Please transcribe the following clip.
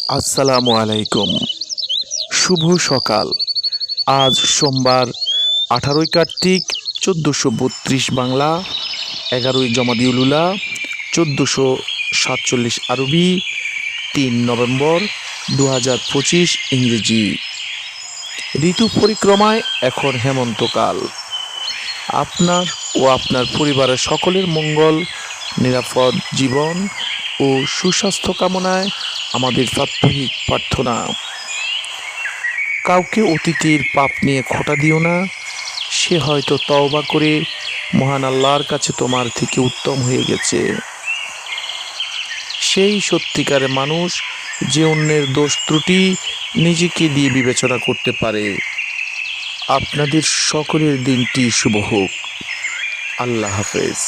আসসালামু আলাইকুম। শুভ সকাল। আজ সোমবার 18ই কার্তিক 1432 বাংলা, 11ই জমাদিউল উলা 1447 আরবি, 3 নভেম্বর 2025 ইংরেজি। ঋতু পরিক্রমায় এখন হেমন্তকাল। আপনার ও আপনার পরিবারের সকলের মঙ্গল, নিরাপদ জীবন ও সুস্বাস্থ্য কামনায় আমাদের প্রাত্যহিক প্রার্থনা। কাউকে অতীতের পাপ নিয়ে খোঁটা দিও না। সে হয়তো তওবা করে মহান আল্লাহর কাছে তোমার থেকে উত্তম হয়ে গেছে। সেই সত্যিকারের মানুষ যে অন্যের দোষ ত্রুটি নিজেকে দিয়ে বিবেচনা করতে পারে। আপনাদের সকলের দিনটি শুভ হোক। আল্লাহ হাফেজ।